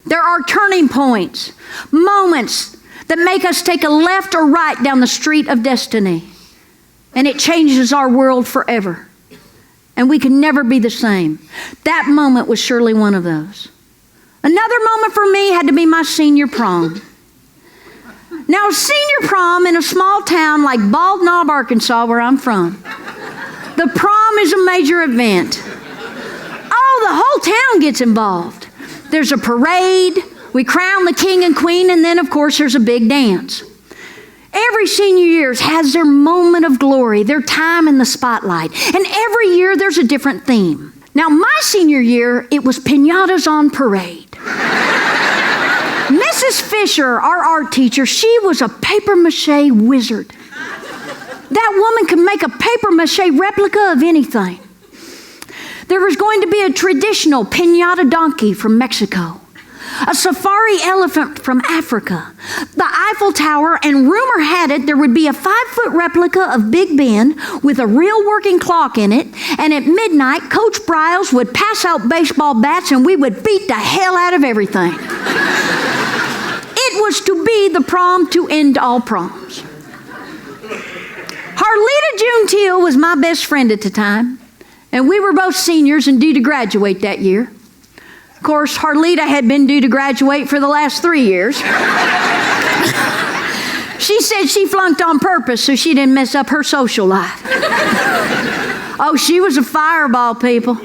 There are turning points, moments that make us take a left or right down the street of destiny. And it changes our world forever. And we can never be the same. That moment was surely one of those. Another moment for me had to be my senior prom. Now, senior prom in a small town like Bald Knob, Arkansas, where I'm from. The prom is a major event. Oh, the whole town gets involved. There's a parade, we crown the king and queen, and then, of course, there's a big dance. Every senior year has their moment of glory, their time in the spotlight. And every year there's a different theme. Now, my senior year, it was piñatas on parade. Mrs. Fisher, our art teacher, she was a papier-mâché wizard. That woman could make a papier-mâché replica of anything. There was going to be a traditional piñata donkey from Mexico, a safari elephant from Africa, the Eiffel Tower, and rumor had it there would be a 5-foot replica of Big Ben with a real working clock in it, and at midnight, Coach Briles would pass out baseball bats and we would beat the hell out of everything. It was to be the prom to end all proms. Harlita June Teal was my best friend at the time, and we were both seniors and due to graduate that year. Of course, Harlita had been due to graduate for the last 3 years. She said she flunked on purpose so she didn't mess up her social life. Oh, she was a fireball, people.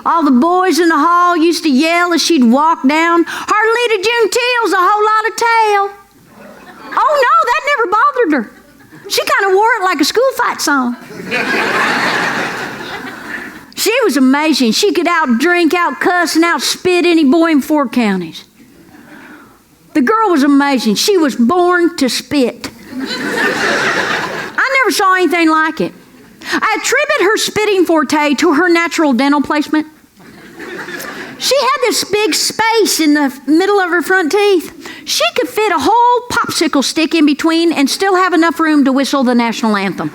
All the boys in the hall used to yell as she'd walk down, "Harlita June Teal's a whole lot of tail." Oh no, that never bothered her. She kind of wore it like a school fight song. She was amazing. She could out-drink, out-cuss, and out-spit any boy in 4 counties. The girl was amazing. She was born to spit. I never saw anything like it. I attribute her spitting forte to her natural dental placement. She had this big space in the middle of her front teeth. She could fit a whole popsicle stick in between and still have enough room to whistle the national anthem.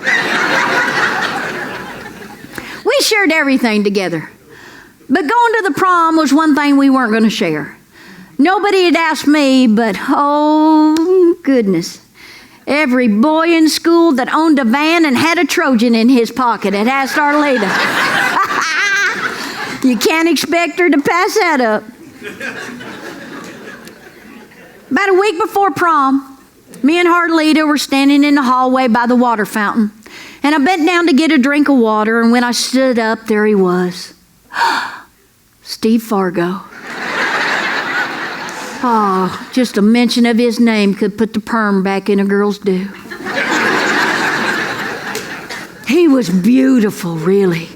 We shared everything together. But going to the prom was one thing we weren't going to share. Nobody had asked me, but oh goodness. Every boy in school that owned a van and had a Trojan in his pocket had asked Arlita. You can't expect her to pass that up. About a week before prom, me and Harlita were standing in the hallway by the water fountain. And I bent down to get a drink of water, and when I stood up, there he was. Steve Fargo. Oh, just a mention of his name could put the perm back in a girl's do. He was beautiful, really.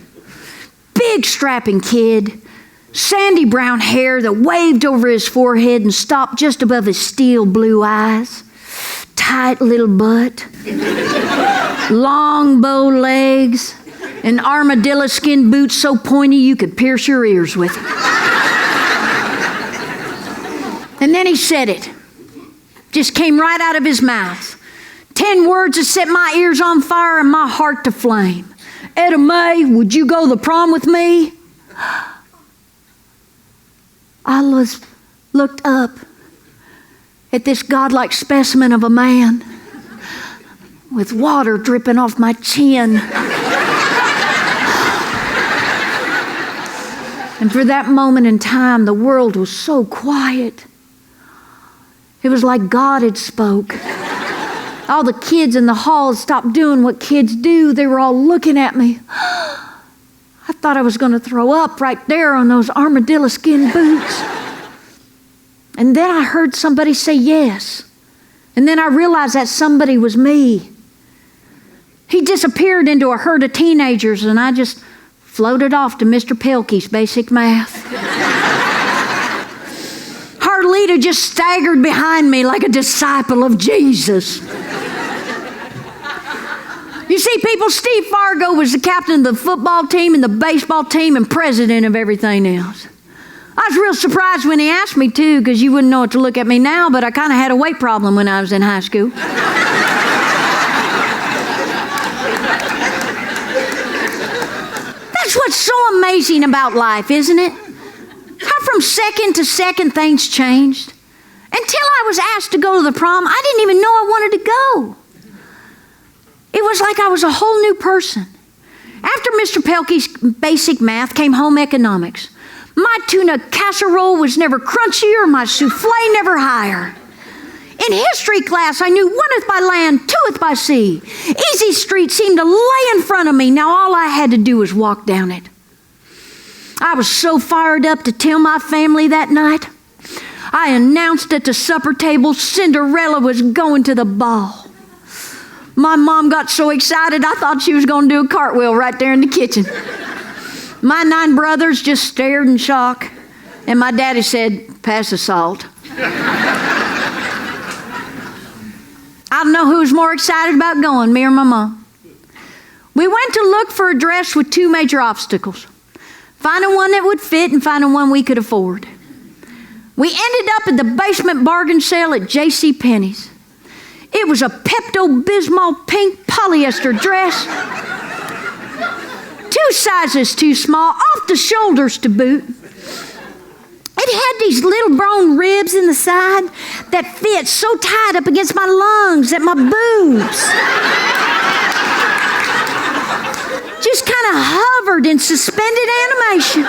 Big strapping kid. Sandy brown hair that waved over his forehead and stopped just above his steel blue eyes. Tight little butt. Long bow legs. And armadillo skin boots so pointy you could pierce your ears with them. And then he said it. Just came right out of his mouth. 10 words that set my ears on fire and my heart to flame. Etta May, would you go to the prom with me? I looked up at this godlike specimen of a man with water dripping off my chin. And for that moment in time, the world was so quiet. It was like God had spoke. All the kids in the hall stopped doing what kids do. They were all looking at me. I thought I was going to throw up right there on those armadillo skin boots. And then I heard somebody say yes. And then I realized that somebody was me. He disappeared into a herd of teenagers, and I just floated off to Mr. Pelkey's basic math. Harlita just staggered behind me like a disciple of Jesus. You see, people, Steve Fargo was the captain of the football team and the baseball team and president of everything else. I was real surprised when he asked me to, because you wouldn't know what to look at me now, but I kind of had a weight problem when I was in high school. That's what's so amazing about life, isn't it? How from second to second, things changed. Until I was asked to go to the prom, I didn't even know I wanted to go. It was like I was a whole new person. After Mr. Pelkey's basic math came home economics. My tuna casserole was never crunchier, my souffle never higher. In history class, I knew oneth by land, twoeth by sea. Easy Street seemed to lay in front of me. Now all I had to do was walk down it. I was so fired up to tell my family that night. I announced at the supper table Cinderella was going to the ball. My mom got so excited, I thought she was going to do a cartwheel right there in the kitchen. My 9 brothers just stared in shock, and my daddy said, "Pass the salt." I don't know who was more excited about going, me or my mom. We went to look for a dress with 2 major obstacles. Finding one that would fit and finding one we could afford. We ended up at the basement bargain sale at J.C. Penney's. It was a Pepto-Bismol pink polyester dress. 2 sizes too small, off the shoulders to boot. It had these little bone ribs in the side that fit so tight up against my lungs that my boobs just kind of hovered in suspended animation.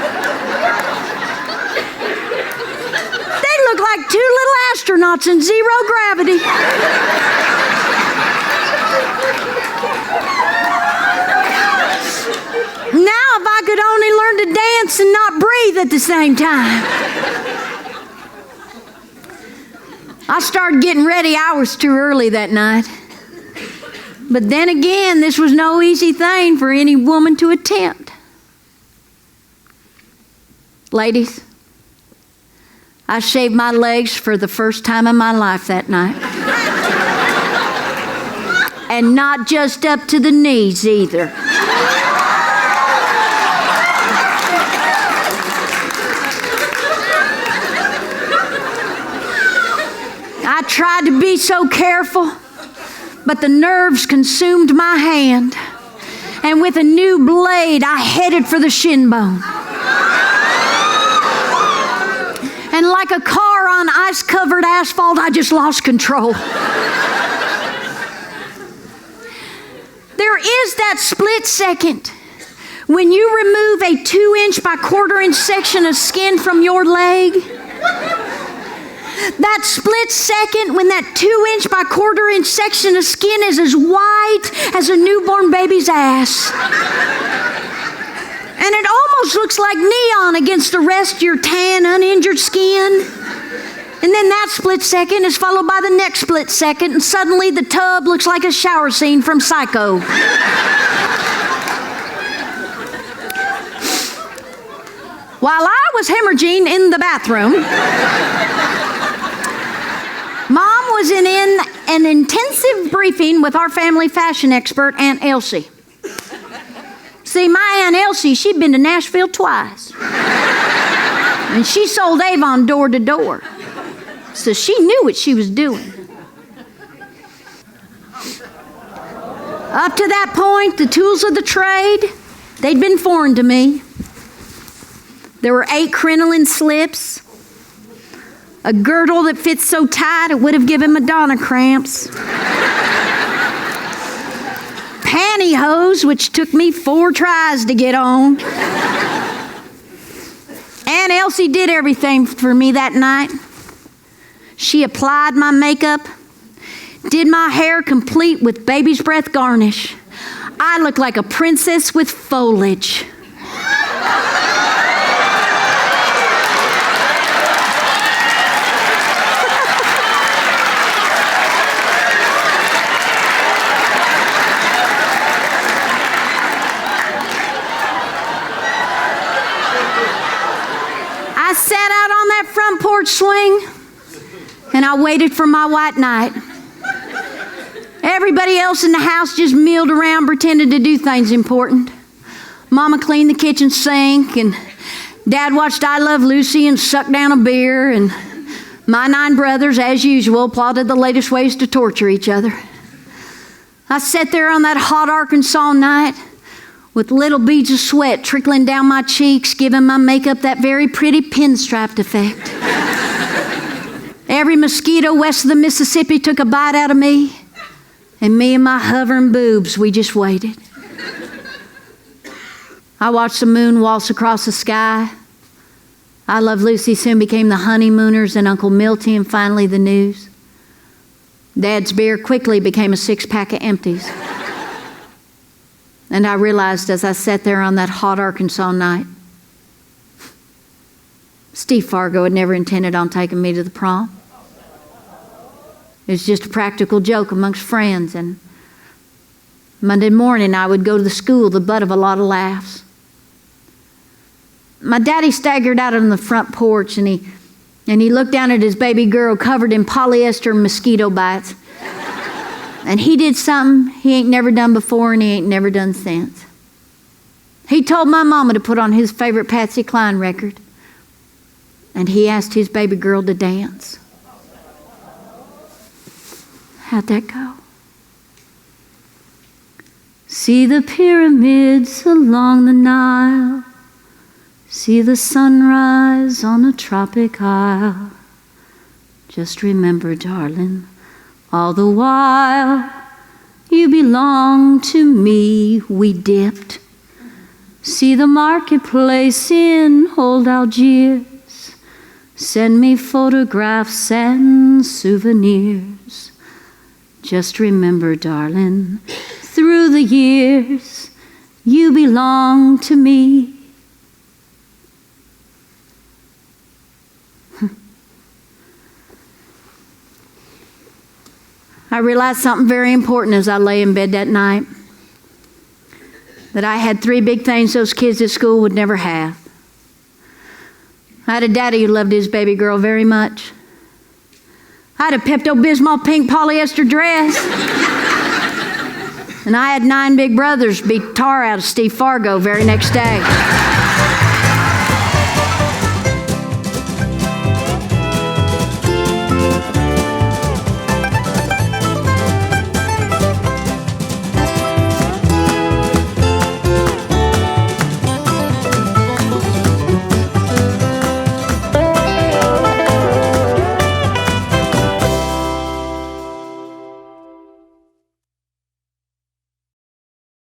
They looked like 2 little astronauts in 0 gravity. Now if I could only learn to dance and not breathe at the same time. I started getting ready hours too early that night. But then again, this was no easy thing for any woman to attempt. Ladies, I shaved my legs for the first time in my life that night. And not just up to the knees either. I tried to be so careful, but the nerves consumed my hand. And with a new blade, I headed for the shin bone. And like a car on ice-covered asphalt, I just lost control. There is that split second when you remove a 2-inch by 1/4-inch section of skin from your leg. That split second when that 2-inch by 1/4-inch section of skin is as white as a newborn baby's ass. And it almost looks like neon against the rest of your tan, uninjured skin. And then that split second is followed by the next split second, and suddenly the tub looks like a shower scene from Psycho. While I was hemorrhaging in the bathroom, Mom was in an intensive briefing with our family fashion expert, Aunt Elsie. See, my Aunt Elsie, she'd been to Nashville twice. And she sold Avon door to door. So she knew what she was doing. Up to that point, the tools of the trade, they'd been foreign to me. There were 8 crinoline slips, a girdle that fits so tight it would have given Madonna cramps, pantyhose, which took me 4 tries to get on. Aunt Elsie did everything for me that night. She applied my makeup, did my hair complete with baby's breath garnish. I looked like a princess with foliage. I sat out on that front porch swing and I waited for my white knight. Everybody else in the house just milled around pretending to do things important. Mama cleaned the kitchen sink and Dad watched I Love Lucy and sucked down a beer, and my 9 brothers, as usual, plotted the latest ways to torture each other. I sat there on that hot Arkansas night with little beads of sweat trickling down my cheeks, giving my makeup that very pretty pinstriped effect. Every mosquito west of the Mississippi took a bite out of me, and me and my hovering boobs, we just waited. I watched the moon waltz across the sky. I Love Lucy soon became the Honeymooners and Uncle Milty and finally the news. Dad's beer quickly became a 6-pack of empties. And I realized as I sat there on that hot Arkansas night, Steve Fargo had never intended on taking me to the prom. It was just a practical joke amongst friends, and Monday morning I would go to the school, the butt of a lot of laughs. My daddy staggered out on the front porch, and he looked down at his baby girl covered in polyester mosquito bites. And he did something he ain't never done before and he ain't never done since. He told my mama to put on his favorite Patsy Cline record, and he asked his baby girl to dance. How'd that go? See the pyramids along the Nile, see the sunrise on a tropic isle. Just remember, darling, all the while you belong to me, we dipped. See the marketplace in old Algiers, send me photographs and souvenirs. Just remember, darling, through the years you belong to me. I realized something very important as I lay in bed that night. That I had 3 big things those kids at school would never have. I had a daddy who loved his baby girl very much. I had a Pepto-Bismol pink polyester dress. And I had 9 big brothers beat tar out of Steve Fargo very next day.